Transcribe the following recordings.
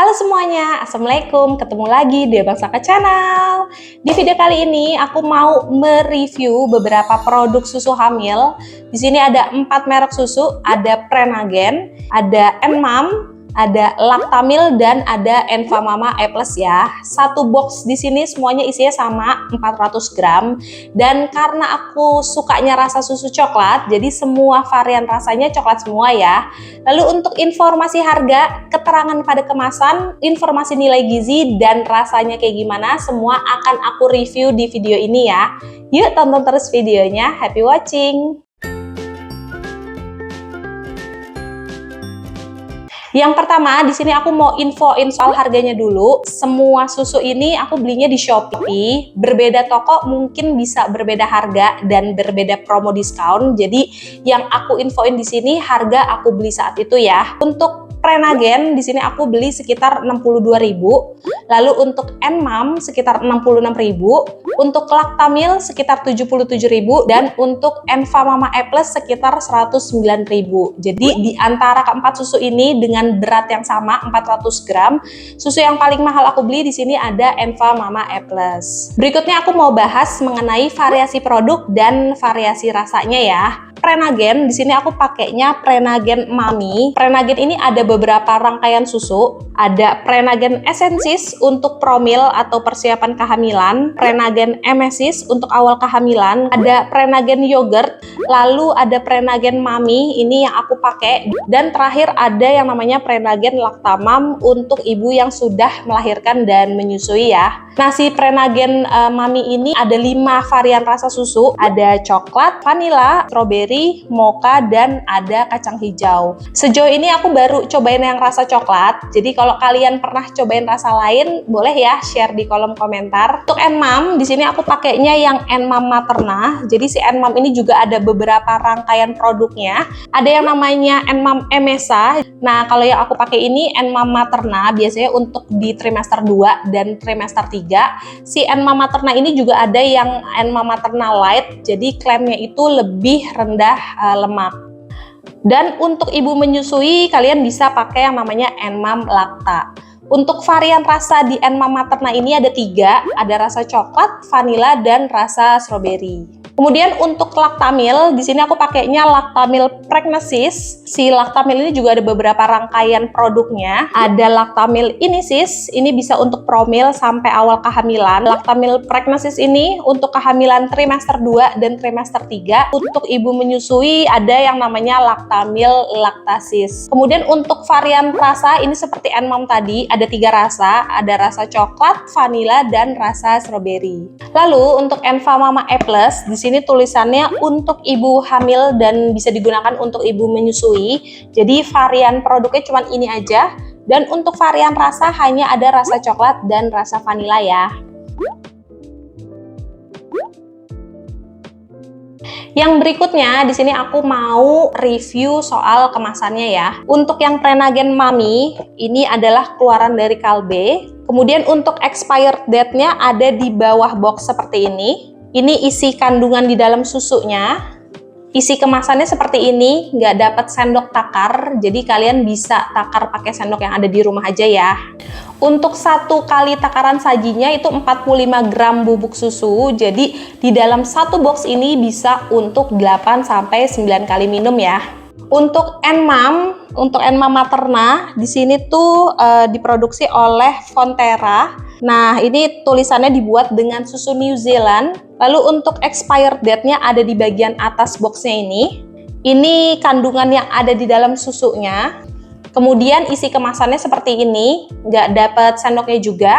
Halo semuanya, Assalamualaikum. Ketemu lagi di Abang Saka Channel. Di video kali ini aku mau mereview beberapa produk susu hamil. Di sini ada 4 merek susu, ada Prenagen, ada Enmam, ada Lactamil, dan ada Enfamama E+ ya. Satu box di sini semuanya isinya sama 400 gram. Dan karena aku sukanya rasa susu coklat, jadi semua varian rasanya coklat semua ya. Lalu untuk informasi harga, keterangan pada kemasan, informasi nilai gizi, dan rasanya kayak gimana, semua akan aku review di video ini ya. Yuk tonton terus videonya, happy watching! Yang pertama, di sini aku mau infoin soal harganya dulu. Semua susu ini aku belinya di Shopee. Berbeda toko mungkin bisa berbeda harga dan berbeda promo diskon. Jadi yang aku infoin di sini harga aku beli saat itu ya. Untuk Prenagen di sini aku beli sekitar 62.000. Lalu untuk Enmam sekitar 66.000. Untuk Lactamil sekitar 77.000 dan untuk Enfamama E+ sekitar 109.000. Jadi di antara keempat susu ini dengan berat yang sama 400 gram, susu yang paling mahal aku beli di sini ada Enfamama E+. Berikutnya aku mau bahas mengenai variasi produk dan variasi rasanya ya. Prenagen, di sini aku pakainya Prenagen Mami. Prenagen ini ada beberapa rangkaian susu. Ada Prenagen Essensis untuk promil atau persiapan kehamilan, Prenagen Emesis untuk awal kehamilan, ada Prenagen Yogurt, lalu ada Prenagen Mami, ini yang aku pakai, dan terakhir ada yang namanya Prenagen Lactamam untuk ibu yang sudah melahirkan dan menyusui ya. Nah, si Prenagen Mami ini ada 5 varian rasa susu, ada coklat, vanilla, strawberry, mocha, dan ada kacang hijau. Sejauh ini aku baru cobain yang rasa coklat, jadi kalau kalian pernah cobain rasa lain, boleh ya share di kolom komentar. Untuk Enmam, di sini aku pakainya yang Enmam Materna, jadi si Enmam ini juga ada beberapa rangkaian produknya. Ada yang namanya Enmam Emesa. Nah, kalau yang aku pakai ini Enmam Materna, biasanya untuk di trimester 2 dan trimester 3. Si Enmam Materna ini juga ada yang Enmam Materna Light, jadi klaimnya itu lebih rendah lemak. Dan untuk ibu menyusui, kalian bisa pakai yang namanya Enmam Lacta. Untuk varian rasa di Enmam Materna ini ada 3, ada rasa coklat, vanilla, dan rasa strawberry. Kemudian untuk Lactamil, di sini aku pakainya Lactamil Pregnesis. Si Lactamil ini juga ada beberapa rangkaian produknya. Ada Lactamil Inisis, ini bisa untuk promil sampai awal kehamilan. Lactamil Pregnesis ini untuk kehamilan trimester 2 dan trimester 3. Untuk ibu menyusui ada yang namanya Lactamil Lactasis. Kemudian untuk varian rasa ini seperti Enmam tadi, ada 3 rasa, ada rasa coklat, vanilla, dan rasa strawberry. Lalu untuk Enfamama E+, di sini tulisannya untuk ibu hamil dan bisa digunakan untuk ibu menyusui. Jadi varian produknya cuma ini aja. Dan untuk varian rasa hanya ada rasa coklat dan rasa vanilla ya. Yang berikutnya di sini aku mau review soal kemasannya ya. Untuk yang Prenagen Mami ini adalah keluaran dari Kalbe. Kemudian untuk expired date-nya ada di bawah box seperti ini. Ini isi kandungan di dalam susunya. Isi kemasannya seperti ini, nggak dapat sendok takar, jadi kalian bisa takar pakai sendok yang ada di rumah aja ya. Untuk 1 kali takaran sajinya itu 45 gram bubuk susu, jadi di dalam 1 box ini bisa untuk 8-9 kali minum ya. Untuk Enmam Materna, di sini tuh diproduksi oleh Fonterra. Nah, ini tulisannya dibuat dengan susu New Zealand. Lalu untuk expired date-nya ada di bagian atas boxnya ini. Ini kandungan yang ada di dalam susunya. Kemudian isi kemasannya seperti ini, nggak dapat sendoknya juga.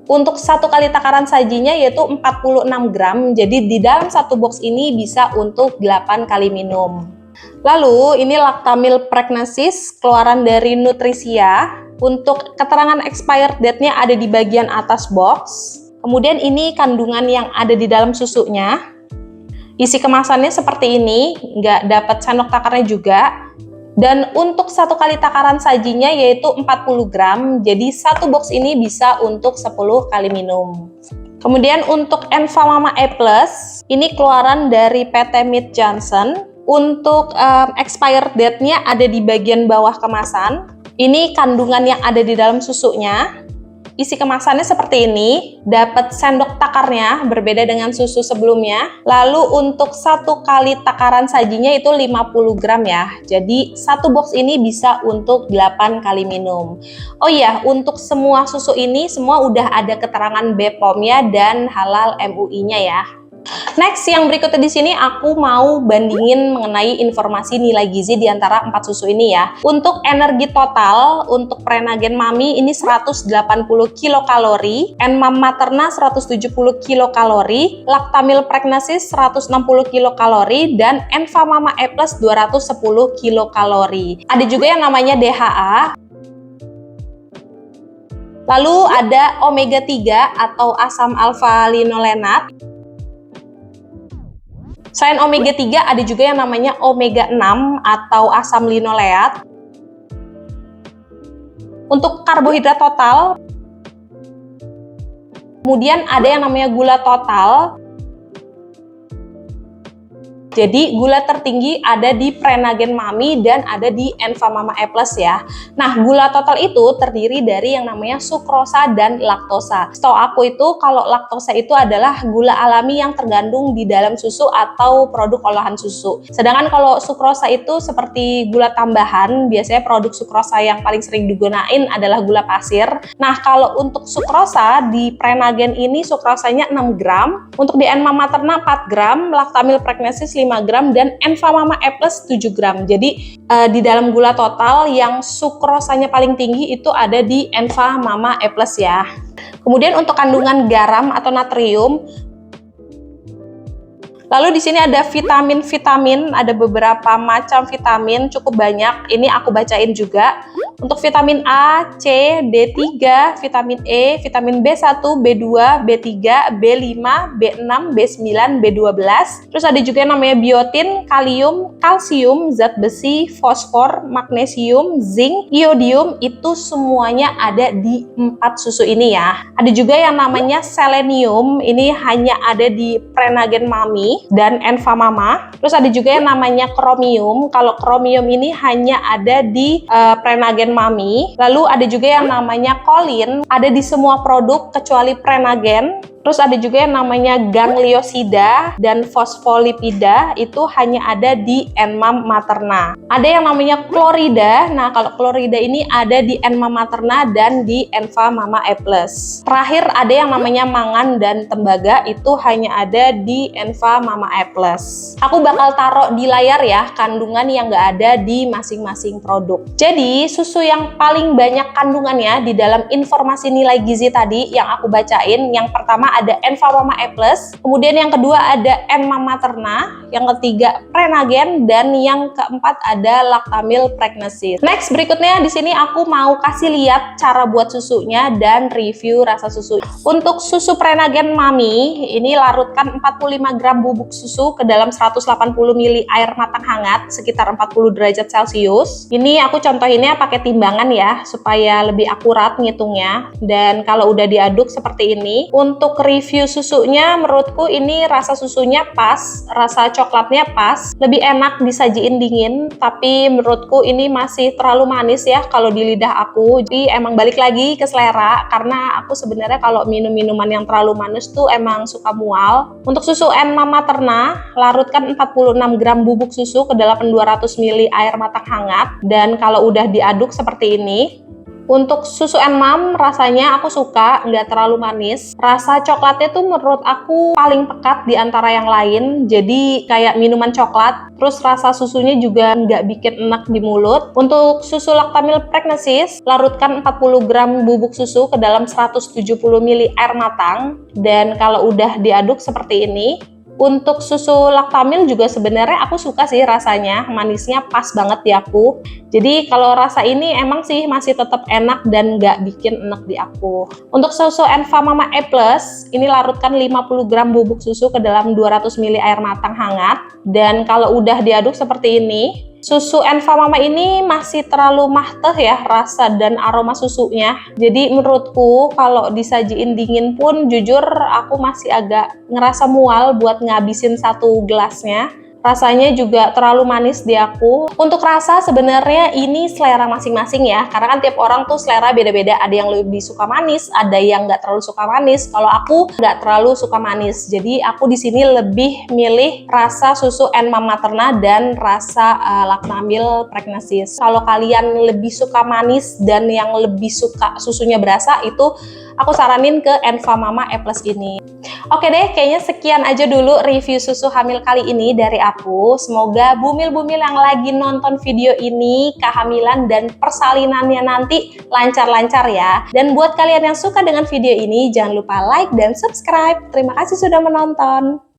Untuk 1 kali takaran sajinya yaitu 46 gram, jadi di dalam 1 box ini bisa untuk 8 kali minum. Lalu ini Lactamil Pregnesis, keluaran dari Nutrisia. Untuk keterangan expired date-nya ada di bagian atas box. Kemudian ini kandungan yang ada di dalam susunya. Isi kemasannya seperti ini, nggak dapat sendok takarnya juga. Dan untuk 1 kali takaran sajinya yaitu 40 gram, jadi 1 box ini bisa untuk 10 kali minum. Kemudian untuk Enfamama E+, ini keluaran dari PT Mead Johnson. Untuk expired date-nya ada di bagian bawah kemasan. Ini kandungan yang ada di dalam susunya. Isi kemasannya seperti ini, dapat sendok takarnya berbeda dengan susu sebelumnya. Lalu untuk 1 kali takaran sajinya itu 50 gram ya. Jadi satu box ini bisa untuk 8 kali minum. Oh iya, untuk semua susu ini semua udah ada keterangan BPOM-nya dan halal MUI-nya ya. Next, yang berikutnya di sini aku mau bandingin mengenai informasi nilai gizi di antara 4 susu ini ya. Untuk energi total, untuk Prenagen Mami ini 180 kilokalori, Enmam Materna 170 kilokalori, Lactamil Pregnasis 160 kilokalori, dan Enfa Mama E Plus 210 kilokalori. Ada juga yang namanya DHA. Lalu ada omega 3 atau asam alfa linolenat. Selain omega 3 ada juga yang namanya omega 6 atau asam linoleat. Untuk karbohidrat total, kemudian ada yang namanya gula total. Jadi gula tertinggi ada di Prenagen Mami dan ada di Enfa Mama E Plus ya. Nah, gula total itu terdiri dari yang namanya sukrosa dan laktosa. Setahu aku itu kalau laktosa itu adalah gula alami yang terkandung di dalam susu atau produk olahan susu. Sedangkan kalau sukrosa itu seperti gula tambahan, biasanya produk sukrosa yang paling sering digunain adalah gula pasir. Nah, kalau untuk sukrosa di Prenagen ini sukrosanya 6 gram, untuk di Enmam Materna 4 gram, Lactamil Pregnasis 5 gram, dan Enfa Mama E Plus 7 gram. Jadi di dalam gula total yang sukrosanya paling tinggi itu ada di Enfa Mama E Plus ya. Kemudian untuk kandungan garam atau natrium, lalu di sini ada vitamin-vitamin, ada beberapa macam vitamin, cukup banyak. Ini aku bacain juga. Untuk vitamin A, C, D3, vitamin E, vitamin B1, B2, B3, B5, B6, B9, B12. Terus ada juga yang namanya biotin, kalium, kalsium, zat besi, fosfor, magnesium, zinc, iodium, itu semuanya ada di 4 susu ini ya. Ada juga yang namanya selenium, ini hanya ada di Prenagen Mami dan Enfa Mama. Terus ada juga yang namanya kromium. Kalau kromium ini hanya ada di Prenagen Mami. Lalu ada juga yang namanya kolin, ada di semua produk kecuali Prenagen. Terus ada juga yang namanya gangliosida dan fosfolipida, itu hanya ada di Enmam Materna. Ada yang namanya klorida. Nah, kalau klorida ini ada di Enmam Materna dan di Enfa Mama E Plus. Terakhir ada yang namanya mangan dan tembaga, itu hanya ada di Enfa Mama E Plus. Aku bakal taruh di layar ya kandungan yang nggak ada di masing-masing produk. Jadi susu yang paling banyak kandungannya di dalam informasi nilai gizi tadi yang aku bacain, yang pertama ada Enfa Mama E Plus, kemudian yang kedua ada Enmam Materna, yang ketiga Prenagen, dan yang keempat ada Lactamil Pregnasis. Next, berikutnya di sini aku mau kasih lihat cara buat susunya dan review rasa susu. Untuk susu Prenagen Mami, ini larutkan 45 gram bubuk susu ke dalam 180 ml air matang hangat sekitar 40 derajat Celcius. Ini aku contohinnya pakai timbangan ya, supaya lebih akurat ngitungnya. Dan kalau udah diaduk seperti ini, untuk review susunya menurutku ini rasa susunya pas, rasa coklatnya pas, lebih enak disajiin dingin, tapi menurutku ini masih terlalu manis ya kalau di lidah aku. Jadi emang balik lagi ke selera, karena aku sebenarnya kalau minum minuman yang terlalu manis tuh emang suka mual. Untuk susu Enmam Materna, larutkan 46 gram bubuk susu ke dalam 200 ml air matang hangat, dan kalau udah diaduk seperti ini. Untuk susu Enmam rasanya aku suka, nggak terlalu manis. Rasa coklatnya tuh menurut aku paling pekat di antara yang lain. Jadi kayak minuman coklat. Terus rasa susunya juga nggak bikin enak di mulut. Untuk susu Lactamil Pregnasis, larutkan 40 gram bubuk susu ke dalam 170 ml air matang. Dan kalau udah diaduk seperti ini. Untuk susu Lactamil juga sebenarnya aku suka sih rasanya, manisnya pas banget di aku. Jadi kalau rasa ini emang sih masih tetap enak dan nggak bikin enak di aku. Untuk susu Enfa Mama E Plus, ini larutkan 50 gram bubuk susu ke dalam 200 ml air matang hangat. Dan kalau udah diaduk seperti ini, susu Enfa Mama ini masih terlalu mahteh ya rasa dan aroma susunya. Jadi menurutku kalau disajiin dingin pun jujur aku masih agak ngerasa mual buat ngabisin satu gelasnya. Rasanya juga terlalu manis di aku. Untuk rasa sebenarnya ini selera masing-masing ya, karena kan tiap orang tuh selera beda-beda. Ada yang lebih suka manis, ada yang nggak terlalu suka manis. Kalau aku nggak terlalu suka manis, jadi aku di sini lebih milih rasa susu Enmam Materna dan rasa Laknamil Pregnesis. Kalau kalian lebih suka manis dan yang lebih suka susunya berasa, itu aku saranin ke Enfamama E+ ini. Oke deh, kayaknya sekian aja dulu review susu hamil kali ini dari aku. Semoga bumil-bumil yang lagi nonton video ini, kehamilan dan persalinannya nanti lancar-lancar ya. Dan buat kalian yang suka dengan video ini, jangan lupa like dan subscribe. Terima kasih sudah menonton.